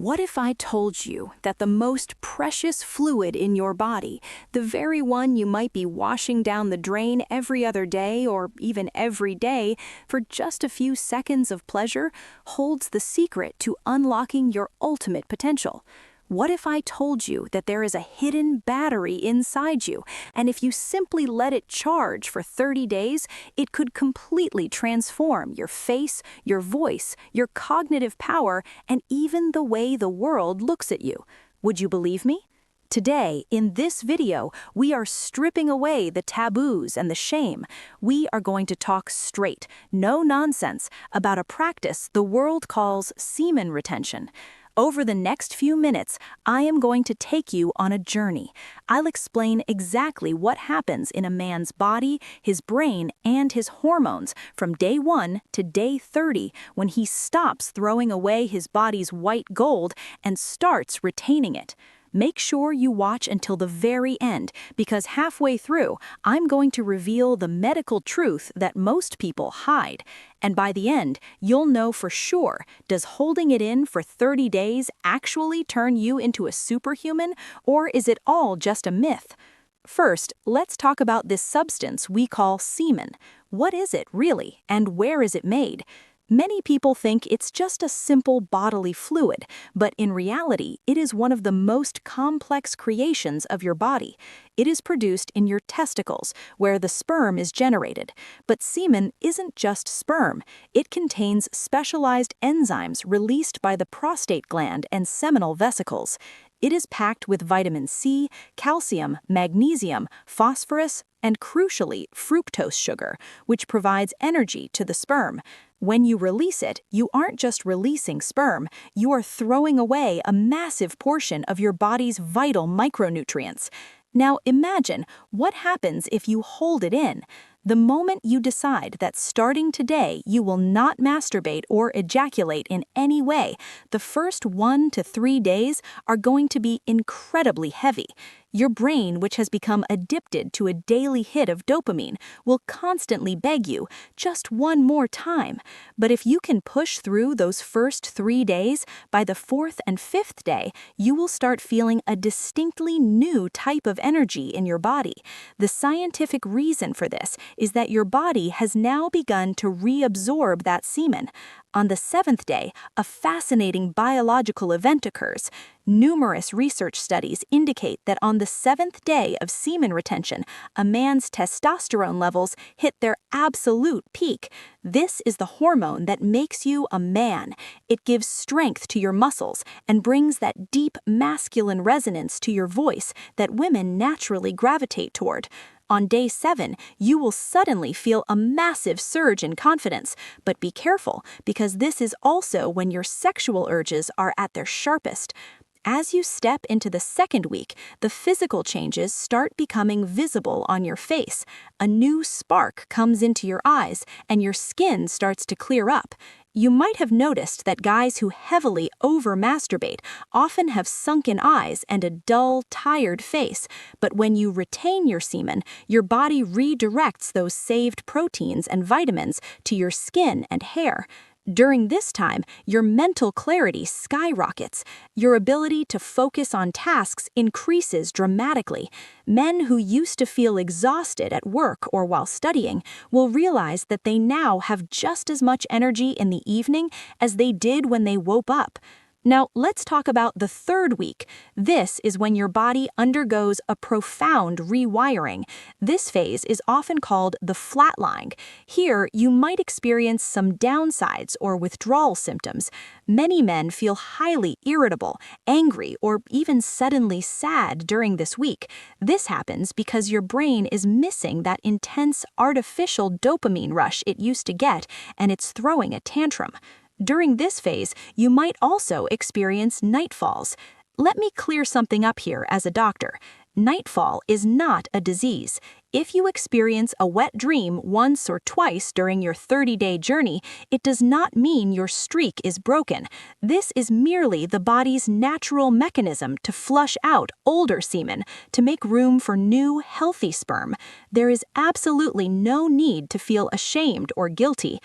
What if I told you that the most precious fluid in your body, the very one you might be washing down the drain every other day or even every day for just a few seconds of pleasure, holds the secret to unlocking your ultimate potential? What if I told you that there is a hidden battery inside you, and if you simply let it charge for 30 days, it could completely transform your face, your voice, your cognitive power, and even the way the world looks at you? Would you believe me? Today, in this video, we are stripping away the taboos and the shame. We are going to talk straight, no nonsense, about a practice the world calls semen retention. Over the next few minutes, I am going to take you on a journey. I'll explain exactly what happens in a man's body, his brain, and his hormones from day 1 to day 30 when he stops throwing away his body's white gold and starts retaining it. Make sure you watch until the very end, because halfway through, I'm going to reveal the medical truth that most people hide. And by the end, you'll know for sure, does holding it in for 30 days actually turn you into a superhuman, or is it all just a myth? First, let's talk about this substance we call semen. What is it really, and where is it made? Many people think it's just a simple bodily fluid, but in reality, it is one of the most complex creations of your body. It is produced in your testicles, where the sperm is generated. But semen isn't just sperm. It contains specialized enzymes released by the prostate gland and seminal vesicles. It is packed with vitamin C, calcium, magnesium, phosphorus, and crucially, fructose sugar, which provides energy to the sperm. When you release it, you aren't just releasing sperm, you are throwing away a massive portion of your body's vital micronutrients. Now imagine what happens if you hold it in. The moment you decide that starting today you will not masturbate or ejaculate in any way, the first 1 to 3 days are going to be incredibly heavy. Your brain, which has become addicted to a daily hit of dopamine, will constantly beg you, just one more time. But if you can push through those first 3 days, by the 4th and 5th day, you will start feeling a distinctly new type of energy in your body. The scientific reason for this is that your body has now begun to reabsorb that semen. On the 7th day, a fascinating biological event occurs. Numerous research studies indicate that on the 7th day of semen retention, a man's testosterone levels hit their absolute peak. This is the hormone that makes you a man. It gives strength to your muscles and brings that deep masculine resonance to your voice that women naturally gravitate toward. On day 7, you will suddenly feel a massive surge in confidence, but be careful because this is also when your sexual urges are at their sharpest. As you step into the 2nd week, the physical changes start becoming visible on your face. A new spark comes into your eyes, and your skin starts to clear up. You might have noticed that guys who heavily over-masturbate often have sunken eyes and a dull, tired face, but when you retain your semen, your body redirects those saved proteins and vitamins to your skin and hair. During this time, your mental clarity skyrockets. Your ability to focus on tasks increases dramatically. Men who used to feel exhausted at work or while studying will realize that they now have just as much energy in the evening as they did when they woke up. Now, let's talk about the 3rd week. This is when your body undergoes a profound rewiring. This phase is often called the flatline. Here, you might experience some downsides or withdrawal symptoms. Many men feel highly irritable, angry, or even suddenly sad during this week. This happens because your brain is missing that intense artificial dopamine rush it used to get, and it's throwing a tantrum. During this phase, you might also experience nightfalls. Let me clear something up here as a doctor. Nightfall is not a disease. If you experience a wet dream once or twice during your 30-day journey, it does not mean your streak is broken. This is merely the body's natural mechanism to flush out older semen, to make room for new, healthy sperm. There is absolutely no need to feel ashamed or guilty.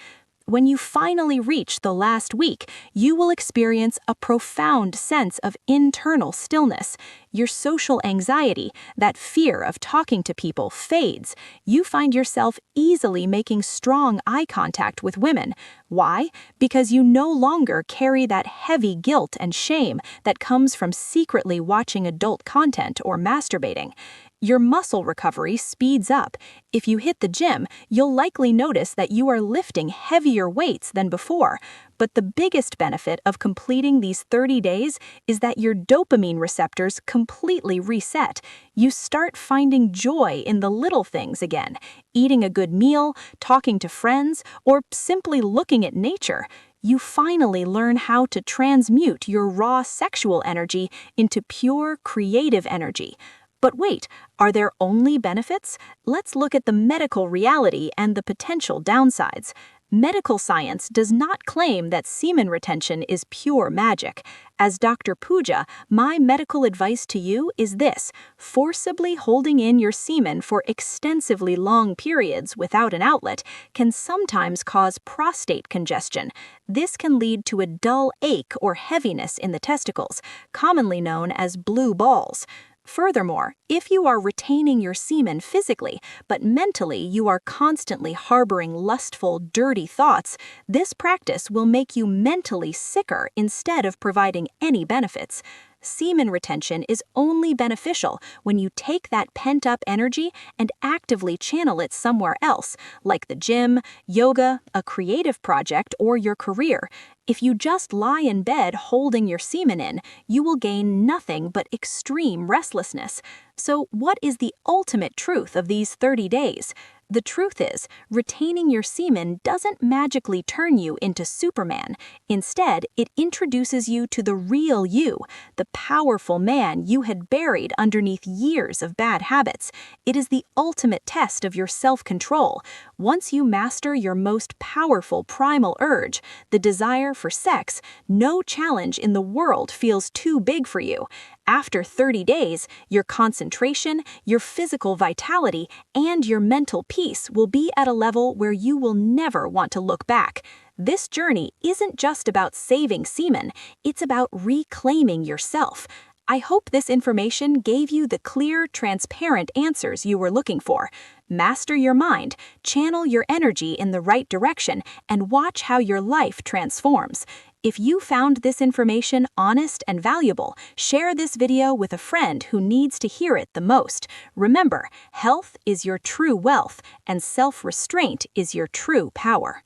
when you finally reach the last week, you will experience a profound sense of internal stillness. Your social anxiety, that fear of talking to people, fades. You find yourself easily making strong eye contact with women. Why? Because you no longer carry that heavy guilt and shame that comes from secretly watching adult content or masturbating. Your muscle recovery speeds up. If you hit the gym, you'll likely notice that you are lifting heavier weights than before. But the biggest benefit of completing these 30 days is that your dopamine receptors completely reset. You start finding joy in the little things again, eating a good meal, talking to friends, or simply looking at nature. You finally learn how to transmute your raw sexual energy into pure, creative energy. But wait, are there only benefits? Let's look at the medical reality and the potential downsides. Medical science does not claim that semen retention is pure magic. As Dr. Pooja, my medical advice to you is this: forcibly holding in your semen for extensively long periods without an outlet can sometimes cause prostate congestion. This can lead to a dull ache or heaviness in the testicles, commonly known as blue balls. Furthermore, if you are retaining your semen physically, but mentally you are constantly harboring lustful, dirty thoughts, this practice will make you mentally sicker instead of providing any benefits. Semen retention is only beneficial when you take that pent-up energy and actively channel it somewhere else, like the gym, yoga, a creative project, or your career. If you just lie in bed holding your semen in, you will gain nothing but extreme restlessness. So what is the ultimate truth of these 30 days? The truth is, retaining your semen doesn't magically turn you into Superman. Instead, it introduces you to the real you, the powerful man you had buried underneath years of bad habits. It is the ultimate test of your self-control. Once you master your most powerful primal urge, the desire for sex, no challenge in the world feels too big for you. After 30 days, your concentration, your physical vitality, and your mental peace will be at a level where you will never want to look back. This journey isn't just about saving semen, it's about reclaiming yourself. I hope this information gave you the clear, transparent answers you were looking for. Master your mind, channel your energy in the right direction, and watch how your life transforms. If you found this information honest and valuable, share this video with a friend who needs to hear it the most. Remember, health is your true wealth, and self-restraint is your true power.